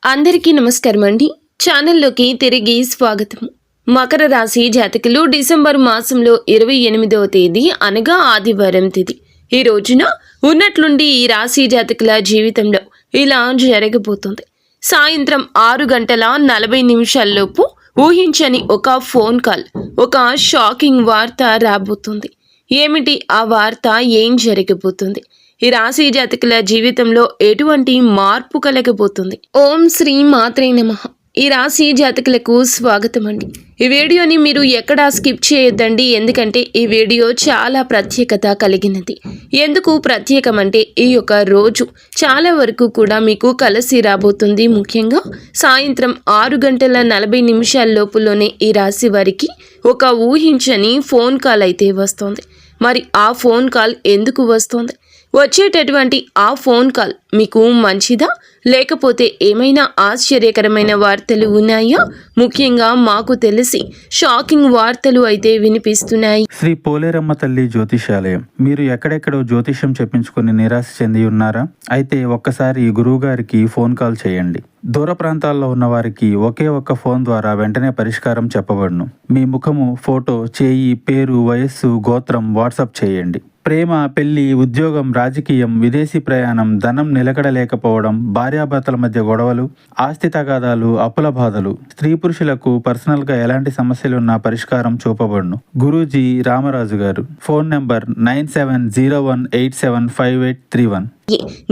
అందరికీ నమస్కారం అండి. ఛానల్లోకి తిరిగి స్వాగతం. మకర రాశి జాతకులు డిసెంబర్ మాసంలో 28వ తేదీ అనగా ఆదివారం తిథి. ఈ రోజున ఉన్నట్లుండి ఈ రాశి జాతకుల జీవితంలో ఇలా జరగబోతుంది. సాయంత్రం 6:40 ఊహించని ఒక ఫోన్ కాల్, ఒక షాకింగ్ వార్త రాబోతుంది. ఏమిటి ఆ వార్త? ఏం జరగబోతుంది? ఈ రాశి జాతకుల జీవితంలో ఎటువంటి మార్పు కలగబోతుంది? ఓం శ్రీ మాత్రే నమః. ఈ రాశి జాతకులకు స్వాగతం అండి. ఈ వీడియోని మీరు ఎక్కడా స్కిప్ చేయొద్దండి, ఎందుకంటే ఈ వీడియో చాలా ప్రత్యేకత కలిగినది. ఎందుకు ప్రత్యేకమంటే ఈ యొక్క రోజు చాలా వరకు కూడా మీకు కలిసి రాబోతుంది. ముఖ్యంగా సాయంత్రం 6:40 లోపులోనే ఈ రాశి వారికి ఒక ఊహించని ఫోన్ కాల్ అయితే వస్తుంది. మరి ఆ ఫోన్ కాల్ ఎందుకు వస్తుంది? వచ్చేటటువంటి ఆ ఫోన్ కాల్ మీకు మంచిదా, లేకపోతే ఏమైనా ఆశ్చర్యకరమైన వార్తలు ఉన్నాయా? ముఖ్యంగా మాకు తెలిసి షాకింగ్ వార్తలు అయితే వినిపిస్తున్నాయి. శ్రీ పోలేరమ్మ తల్లి జ్యోతిషాలయం. మీరు ఎక్కడెక్కడో జ్యోతిషం చెప్పించుకుని నిరాశ చెంది ఉన్నారా? అయితే ఒక్కసారి గురువు గారికి ఫోన్ కాల్ చేయండి. దూర ప్రాంతాల్లో ఉన్న వారికి ఒకే ఒక్క ఫోన్ ద్వారా వెంటనే పరిష్కారం చెప్పబడును. మీ ముఖము, ఫోటో, చేయి, పేరు, వయస్సు, గోత్రం వాట్సాప్ చేయండి. ప్రేమ, పెళ్లి, ఉద్యోగం, రాజకీయం, విదేశీ ప్రయాణం, ధనం నిలకడలేకపోవడం, భార్యాభర్తల మధ్య గొడవలు, ఆస్తి తగాదాలు, అప్పుల బాధలు, స్త్రీ పురుషులకు పర్సనల్ గా ఎలాంటి సమస్యలున్నా పరిష్కారం చూపబడును. గురూజీ రామరాజు గారు. Phone number 9701875831.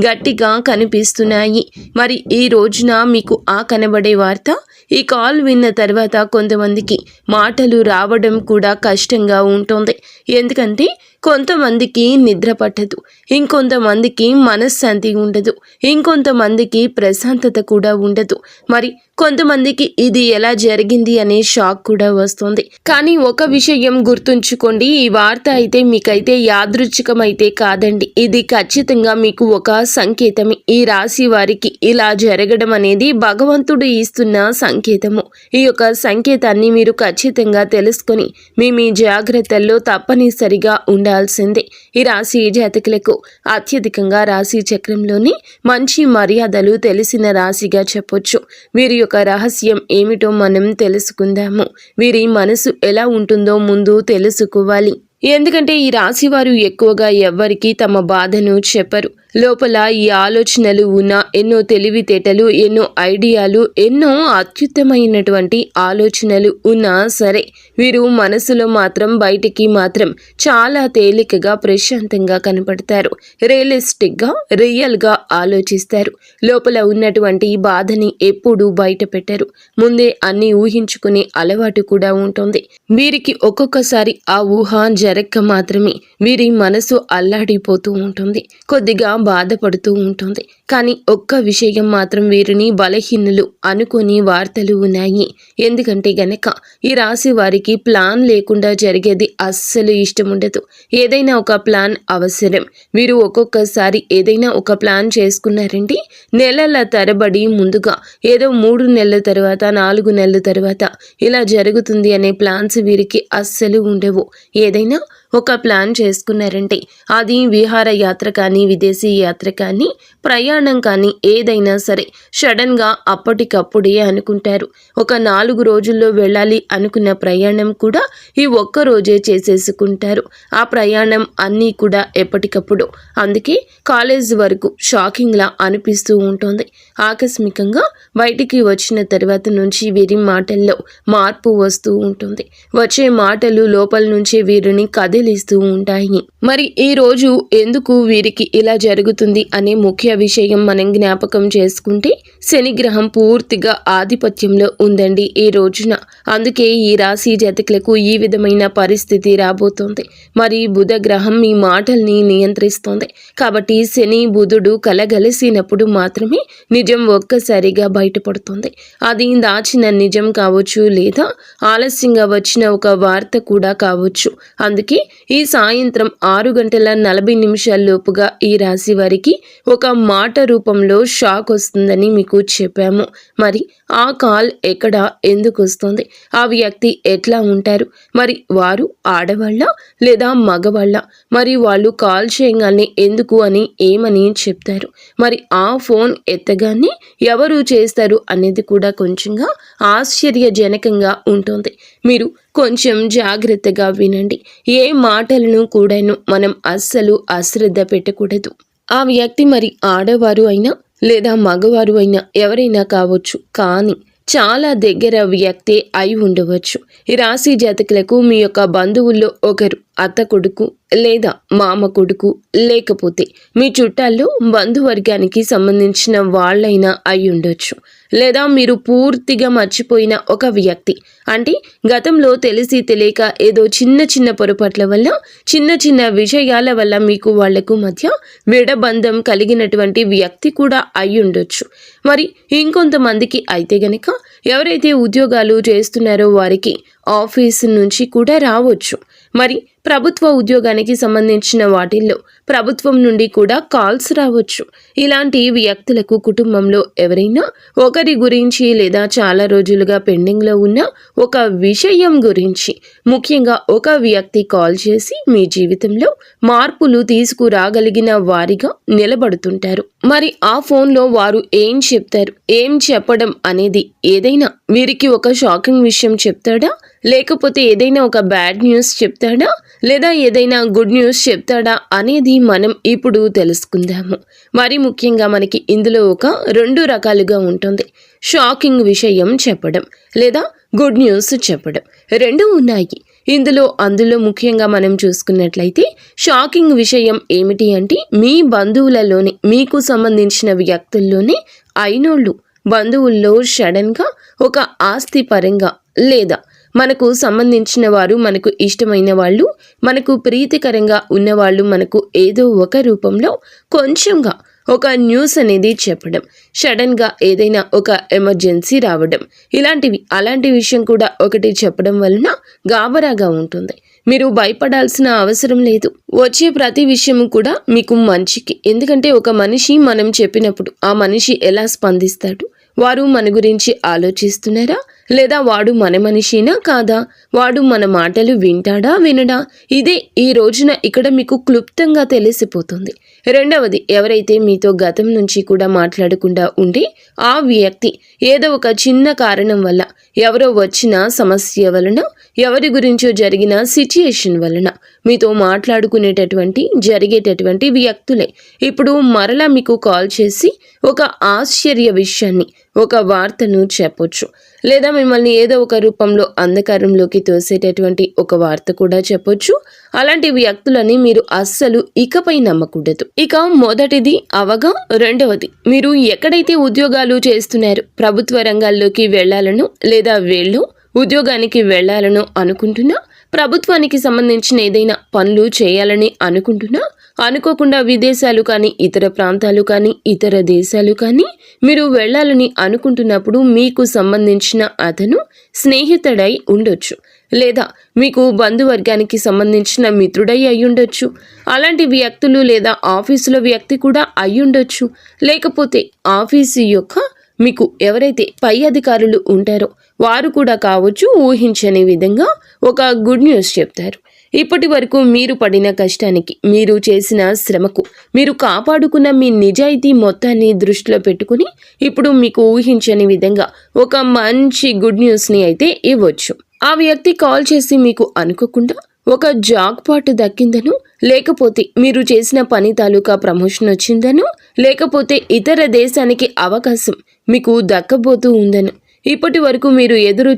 గట్టిగా కనిపిస్తున్నాయి. మరి ఈ రోజున మీకు ఆ కనబడే వార్త, ఈ కాల్ విన్న తర్వాత కొంతమందికి మాటలు రావడం కూడా కష్టంగా ఉంటుంది. ఎందుకంటే కొంతమందికి నిద్ర పట్టదు, ఇంకొంతమందికి మనశ్శాంతి ఉండదు, ఇంకొంతమందికి ప్రశాంతత కూడా ఉండదు. మరి కొంతమందికి ఇది ఎలా జరిగింది అనే షాక్ కూడా వస్తుంది. కానీ ఒక విషయం గుర్తుంచుకోండి, ఈ వార్త అయితే మీకైతే యాదృచ్ఛికమైతే కాదండి. ఇది ఖచ్చితంగా మీకు ఒక సంకేతమే. ఈ రాశి వారికి ఇలా జరగడం అనేది భగవంతుడు ఇస్తున్న సంకేతము. ఈ యొక్క సంకేతాన్ని మీరు ఖచ్చితంగా తెలుసుకొని మీ జాగ్రత్తల్లో తప్పనిసరిగా ఉండాల్సిందే. ఈ రాశి జాతకులకు అత్యధికంగా రాశి చక్రంలోని మంచి మర్యాదలు తెలిసిన రాశిగా చెప్పొచ్చు. వీరి యొక్క రహస్యం ఏమిటో మనం తెలుసుకుందాము. వీరి మనసు ఎలా ఉంటుందో ముందు తెలుసుకోవాలి. ఎందుకంటే ఈ రాశి వారు ఎక్కువగా ఎవ్వరికీ తమ బాధను చెప్పరు. లోపల ఈ ఆలోచనలు ఉన్న ఎన్నో తెలివితేటలు, ఎన్నో ఐడియాలు, ఎన్నో అత్యుత్తమైనటువంటి ఆలోచనలు ఉన్నా సరే వీరు మనసులో మాత్రం బయటికి మాత్రం చాలా తేలికగా ప్రశాంతంగా కనపడతారు. రియలిస్టిక్గా, రియల్గా ఆలోచిస్తారు. లోపల ఉన్నటువంటి బాధని ఎప్పుడూ బయట పెట్టరు. ముందే అన్ని ఊహించుకునే అలవాటు కూడా ఉంటుంది. వీరికి ఒక్కొక్కసారి ఆ ఊహ జరక్క మాత్రమే వీరి మనసు అల్లాడిపోతూ ఉంటుంది, కొద్దిగా బాధపడుతూ ఉంటుంది. కానీ ఒక్క విషయం మాత్రం వీరిని బలహీనులు అనుకుని వార్తలు ఉన్నాయి. ఎందుకంటే గనక ఈ రాశి వారికి ప్లాన్ లేకుండా జరిగేది అస్సలు ఇష్టం ఉండదు. ఏదైనా ఒక ప్లాన్ అవసరం. వీరు ఒక్కొక్కసారి ఏదైనా ఒక ప్లాన్ చేసుకున్నారండి, నెలల తరబడి ముందుగా ఏదో 3 నెలల తర్వాత, 4 నెలల తర్వాత ఇలా జరుగుతుంది అనే ప్లాన్స్ వీరికి అస్సలు ఉండవు. ఏదైనా ఒక ప్లాన్ చేసుకున్నారంటే అది విహార యాత్ర కానీ, విదేశీ యాత్ర కానీ, ప్రయాణం కానీ ఏదైనా సరే సడన్గా అప్పటికప్పుడే అనుకుంటారు. ఒక 4 రోజుల్లో వెళ్ళాలి అనుకున్న ప్రయాణం కూడా ఈ ఒక్క రోజే చేసేసుకుంటారు. ఆ ప్రయాణం అన్నీ కూడా ఎప్పటికప్పుడు. అందుకే కాలేజ్ వరకు షాకింగ్లా అనిపిస్తూ ఉంటుంది. ఆకస్మికంగా బయటికి వచ్చిన తర్వాత నుంచి వీరి మాటల్లో మార్పు వస్తూ ఉంటుంది. వచ్చే మాటలు లోపల నుంచి వీరిని కదిలిస్తూ ఉంటాయి. మరి ఈ రోజు ఎందుకు వీరికి ఇలా జరుగుతుంది అనే ముఖ్య విషయం మనం జ్ఞాపకం చేసుకుంటే, శనిగ్రహం పూర్తిగా ఆధిపత్యంలో ఉందండి ఈ రోజున. అందుకే ఈ రాశి జాతకులకు ఈ విధమైన పరిస్థితి రాబోతోంది. మరి బుధ గ్రహం మీ మాటల్ని నియంత్రిస్తోంది. కాబట్టి శని బుధుడు కలగలిసినప్పుడు మాత్రమే నిజం ఒక్కసారిగా బయటపడుతుంది. అది దాచిన నిజం కావచ్చు, లేదా ఆలస్యంగా వచ్చిన ఒక వార్త కూడా కావచ్చు. అందుకే ఈ సాయంత్రం 6:40 ఈ రాశి వారికి ఒక మాట రూపంలో షాక్ వస్తుందని మీకు చెప్పాము. మరి ఆ కాల్ ఎక్కడ, ఎందుకు వస్తుంది, ఆ వ్యక్తి ఎట్లా ఉంటారు, మరి వారు ఆడవాళ్ళ లేదా మగవాళ్ళ, మరి వాళ్ళు కాల్ చేయగానే ఎందుకు అని ఏమని చెప్తారు, మరి ఆ ఫోన్ ఎత్తగానే ఎవరు చేస్తారు అనేది కూడా కొంచెంగా ఆశ్చర్యజనకంగా ఉంటుంది. మీరు కొంచెం జాగ్రత్తగా వినండి. ఏ మాటలను కూడాను మనం అస్సలు అశ్రద్ధ పెట్టకూడదు. ఆ వ్యక్తి మరి ఆడవారు అయినా లేదా మగవారు అయినా ఎవరైనా కావచ్చు, కానీ చాలా దగ్గర వ్యక్తే అయి ఉండవచ్చు. ఈ రాశి జాతకులకు మీ యొక్క బంధువుల్లో ఒకరు అత్త కొడుకు లేదా మామ కొడుకు, లేకపోతే మీ చుట్టాల్లో బంధువర్గానికి సంబంధించిన వాళ్ళైనా అయి ఉండొచ్చు. లేదా మీరు పూర్తిగా మర్చిపోయిన ఒక వ్యక్తి, అంటే గతంలో తెలిసి తెలియక ఏదో చిన్న చిన్న పొరపాట్ల వల్ల, చిన్న చిన్న విషయాల వల్ల మీకు వాళ్లకు మధ్య విడబంధం కలిగినటువంటి వ్యక్తి కూడా అయి ఉండొచ్చు. మరి ఇంకొంతమందికి అయితే గనక ఎవరైతే ఉద్యోగాలు చేస్తున్నారో వారికి ఆఫీస్ నుంచి కూడా రావచ్చు. మరి ప్రభుత్వ ఉద్యోగానికి సంబంధించిన వాటిల్లో ప్రభుత్వం నుండి కూడా కాల్స్ రావచ్చు. ఇలాంటి వ్యక్తులకు కుటుంబంలో ఎవరైనా ఒకరి గురించి లేదా చాలా రోజులుగా పెండింగ్లో ఉన్న ఒక విషయం గురించి, ముఖ్యంగా ఒక వ్యక్తి కాల్ చేసి మీ జీవితంలో మార్పులు తీసుకురాగలిగిన వారిగా నిలబడుతుంటారు. మరి ఆ ఫోన్లో వారు ఏం చెప్తారు, ఏం చెప్పడం అనేది, ఏదైనా వీరికి ఒక షాకింగ్ విషయం చెప్తాడా, లేకపోతే ఏదైనా ఒక బ్యాడ్ న్యూస్ చెప్తాడా, లేదా ఏదైనా గుడ్ న్యూస్ చెప్తాడా అనేది మనం ఇప్పుడు తెలుసుకుందాము. మరి ముఖ్యంగా మనకి ఇందులో ఒక 2 రకాలుగా ఉంటుంది. షాకింగ్ విషయం చెప్పడం లేదా గుడ్ న్యూస్ చెప్పడం, 2 ఉన్నాయి అందులో ముఖ్యంగా మనం చూసుకున్నట్లయితే షాకింగ్ విషయం ఏమిటి అంటే, మీ బంధువులలోనే, మీకు సంబంధించిన వ్యక్తుల్లోనే అయినోళ్ళు, బంధువుల్లో సడన్గా ఒక ఆస్తి పరంగా లేదా మనకు సంబంధించిన వారు, మనకు ఇష్టమైన వాళ్ళు, మనకు ప్రీతికరంగా ఉన్నవాళ్ళు మనకు ఏదో ఒక రూపంలో కొంచెంగా ఒక న్యూస్ అనేది చెప్పడం, సడన్గా ఏదైనా ఒక ఎమర్జెన్సీ రావడం, అలాంటి విషయం కూడా ఒకటి చెప్పడం వలన గాబరాగా ఉంటుంది. మీరు భయపడాల్సిన అవసరం లేదు. వచ్చే ప్రతి విషయము కూడా మీకు మంచికి. ఎందుకంటే ఒక మనిషి మనం చెప్పినప్పుడు ఆ మనిషి ఎలా స్పందిస్తాడు, వారు మన గురించి ఆలోచిస్తున్నారా, లేదా వాడు మన మనిషినా కాదా, వాడు మన మాటలు వింటాడా వినడా, ఇదే ఈ రోజున ఇక్కడ మీకు క్లుప్తంగా తెలిసిపోతుంది. రెండవది, ఎవరైతే మీతో గతం నుంచి కూడా మాట్లాడకుండా ఉండి ఆ వ్యక్తి ఏదో ఒక చిన్న కారణం వల్ల, ఎవరో వచ్చిన సమస్య వలన, ఎవరి గురించో జరిగిన సిచ్యుయేషన్ వలన మీతో జరిగేటటువంటి వ్యక్తులే ఇప్పుడు మరలా మీకు కాల్ చేసి ఒక ఆశ్చర్య విషయాన్ని, ఒక వార్తను చెప్పొచ్చు. లేదా మిమ్మల్ని ఏదో ఒక రూపంలో అంధకారంలోకి తోసేటటువంటి ఒక వార్త కూడా చెప్పొచ్చు. అలాంటి వ్యక్తులని మీరు అస్సలు ఇకపై నమ్మకూడదు. ఇక మొదటిది అవగా, రెండవది, మీరు ఎక్కడైతే ఉద్యోగాలు చేస్తున్నారో, ప్రభుత్వ రంగాల్లోకి వెళ్లాలను లేదా ఉద్యోగానికి వెళ్లాలను అనుకుంటున్నా, ప్రభుత్వానికి సంబంధించిన ఏదైనా పనులు చేయాలని అనుకుంటున్నా, అనుకోకుండా విదేశాలు కానీ, ఇతర ప్రాంతాలు కానీ, ఇతర దేశాలు కానీ మీరు వెళ్ళాలని అనుకుంటున్నప్పుడు మీకు సంబంధించిన అతను స్నేహితుడై ఉండొచ్చు, లేదా మీకు బంధువర్గానికి సంబంధించిన మిత్రుడై అయ్యుండొచ్చు. అలాంటి వ్యక్తులు లేదా ఆఫీసులో వ్యక్తి కూడా అయ్యుండొచ్చు. లేకపోతే ఆఫీసు యొక్క మీకు ఎవరైతే పై అధికారులు ఉంటారో వారు కూడా కావచ్చు. ఊహించని విధంగా ఒక గుడ్ న్యూస్ చెప్తారు. ఇప్పటి వరకు మీరు పడిన కష్టానికి, మీరు చేసిన శ్రమకు, మీరు కాపాడుకున్న మీ నిజాయితీ మొత్తాన్ని దృష్టిలో పెట్టుకుని ఇప్పుడు మీకు ఊహించని విధంగా ఒక మంచి గుడ్ న్యూస్ని అయితే ఇవ్వచ్చు. ఆ వ్యక్తి కాల్ చేసి మీకు అనుకోకుండా ఒక జాబ్ పాట్ దక్కిందను, లేకపోతే మీరు చేసిన పని తాలూకా ప్రమోషన్ వచ్చిందను, లేకపోతే ఇతర దేశానికి అవకాశం మీకు దక్కబోతూ ఉందను, ఇప్పటి వరకు మీరు ఎదురు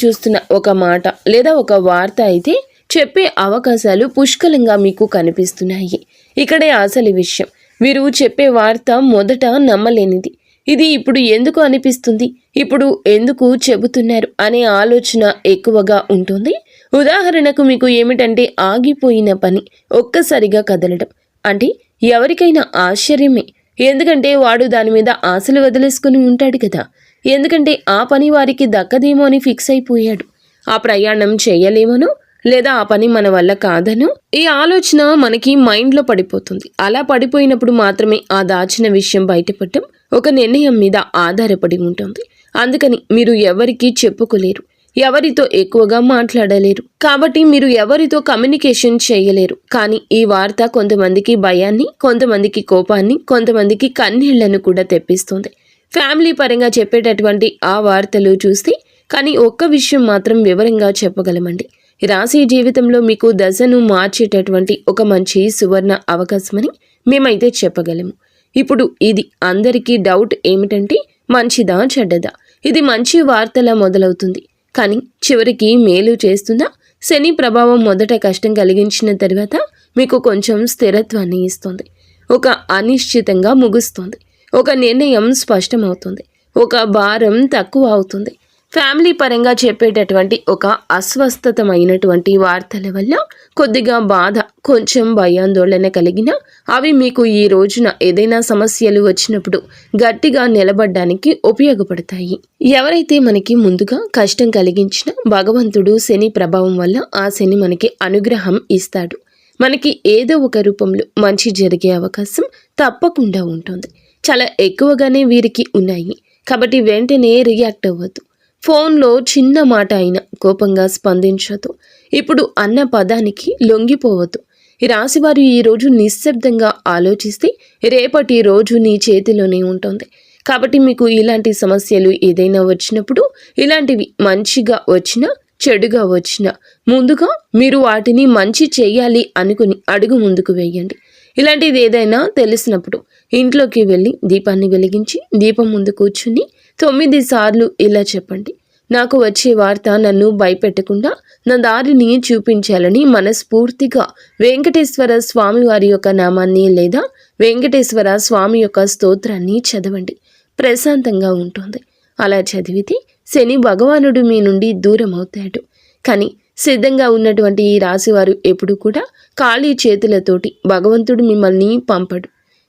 చూస్తున్న ఒక మాట లేదా ఒక వార్త అయితే చెప్పే అవకాశాలు పుష్కలంగా మీకు కనిపిస్తున్నాయి. ఇక్కడే అసలు విషయం, వీరు చెప్పే వార్త మొదట నమ్మలేనిది. ఇది ఇప్పుడు ఎందుకు అనిపిస్తుంది, ఇప్పుడు ఎందుకు చెబుతున్నారు అనే ఆలోచన ఎక్కువగా ఉంటుంది. ఉదాహరణకు మీకు ఏమిటంటే, ఆగిపోయిన పని ఒక్కసారిగా కదలడం అంటే ఎవరికైనా ఆశ్చర్యమే. ఎందుకంటే వాడు దాని మీద ఆశలు వదిలేసుకుని ఉంటాడు కదా. ఎందుకంటే ఆ పని వారికి దక్కదేమో అని ఫిక్స్ అయిపోయాడు. ఆ ప్రయాణం చేయలేమనో లేదా ఆ పని మన వల్ల కాదనో ఈ ఆలోచన మనకి మైండ్లో పడిపోతుంది. అలా పడిపోయినప్పుడు మాత్రమే ఆ దాచిన విషయం బయటపడటం ఒక నిర్ణయం మీద ఆధారపడి ఉంటుంది. అందుకని మీరు ఎవరికీ చెప్పుకోలేరు, ఎవరితో ఎక్కువగా మాట్లాడలేరు, కాబట్టి మీరు ఎవరితో కమ్యూనికేషన్ చేయలేరు. కానీ ఈ వార్త కొంతమందికి భయాన్ని, కొంతమందికి కోపాన్ని, కొంతమందికి కన్నీళ్లను కూడా తెప్పిస్తుంది. ఫ్యామిలీ పరంగా చెప్పేటటువంటి ఆ వార్తలు చూస్తే కానీ ఒక్క విషయం మాత్రం వివరంగా చెప్పగలమండి. రాశి జీవితంలో మీకు దశను మార్చేటటువంటి ఒక మంచి సువర్ణ అవకాశమని మేమైతే చెప్పగలము. ఇప్పుడు ఇది అందరికీ డౌట్ ఏమిటంటే మంచిదా చెడ్డదా? ఇది మంచి వార్తలా మొదలవుతుంది, కానీ చివరికి మేలు చేస్తుందా? శని ప్రభావం మొదట కష్టం కలిగించిన తర్వాత మీకు కొంచెం స్థిరత్వాన్ని ఇస్తుంది. ఒక అనిశ్చితంగా ముగుస్తుంది. ఒక నిర్ణయం స్పష్టమవుతుంది. ఒక భారం తక్కువ అవుతుంది. ఫ్యామిలీ పరంగా చెప్పేటటువంటి ఒక అస్వస్థతమైనటువంటి వార్తల వల్ల కొద్దిగా బాధ, కొంచెం భయాందోళన కలిగినా అవి మీకు ఈ రోజున ఏదైనా సమస్యలు వచ్చినప్పుడు గట్టిగా నిలబడడానికి ఉపయోగపడతాయి. ఎవరైతే మనకి ముందుగా కష్టం కలిగించినా భగవంతుడు శని ప్రభావం వల్ల ఆ శని మనకి అనుగ్రహం ఇస్తాడు. మనకి ఏదో ఒక రూపంలో మంచి జరిగే అవకాశం తప్పకుండా ఉంటుంది. చాలా ఎక్కువగానే వీరికి ఉన్నాయి. కాబట్టి వెంటనే రియాక్ట్ అవ్వద్దు. ఫోన్లో చిన్న మాట అయినా కోపంగా స్పందించదు. ఇప్పుడు అన్న పదానికి లొంగిపోవద్దు. ఈ రాశివారు ఈరోజు నిశ్శబ్దంగా ఆలోచిస్తే రేపటి రోజు నీ చేతిలోనే ఉంటుంది. కాబట్టి మీకు ఇలాంటి సమస్యలు ఏదైనా వచ్చినప్పుడు, ఇలాంటివి మంచిగా వచ్చినా చెడుగా వచ్చినా ముందుగా మీరు వాటిని మంచి చేయాలి అనుకుని అడుగు ముందుకు వేయండి. ఇలాంటిది ఏదైనా తెలిసినప్పుడు ఇంట్లోకి వెళ్ళి దీపాన్ని వెలిగించి దీపం ముందు కూర్చుని 9 సార్లు ఇలా చెప్పండి: నాకు వచ్చే వార్త నన్ను భయపెట్టకుండా నా దారిని చూపించాలని మనస్ఫూర్తిగా వెంకటేశ్వర స్వామి వారి యొక్క నామాన్ని లేదా వెంకటేశ్వర స్వామి యొక్క స్తోత్రాన్ని చదవండి. ప్రశాంతంగా ఉంటుంది. అలా చదివితే శని భగవానుడు మీ నుండి దూరం అవుతాడు. కానీ సిద్ధంగా ఉన్నటువంటి ఈ రాశివారు ఎప్పుడు కూడా ఖాళీ చేతులతోటి భగవంతుడు మిమ్మల్ని పంపడు.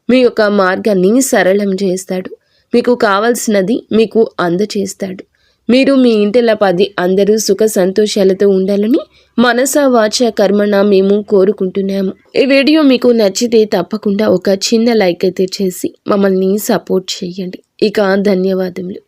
మీ యొక్క మార్గాన్ని సరళం చేస్తాడు. మీకు కావలసినది మీకు అందచేస్తాడు. మీరు మీ ఇంటిలో 10 అందరూ సుఖ సంతోషాలతో ఉండాలని మనస వాచ కర్మణ మేము కోరుకుంటున్నాము. ఈ వీడియో మీకు నచ్చితే తప్పకుండా ఒక చిన్న లైక్ అయితే చేసి మమ్మల్ని సపోర్ట్ చేయండి. ఇక ధన్యవాదములు.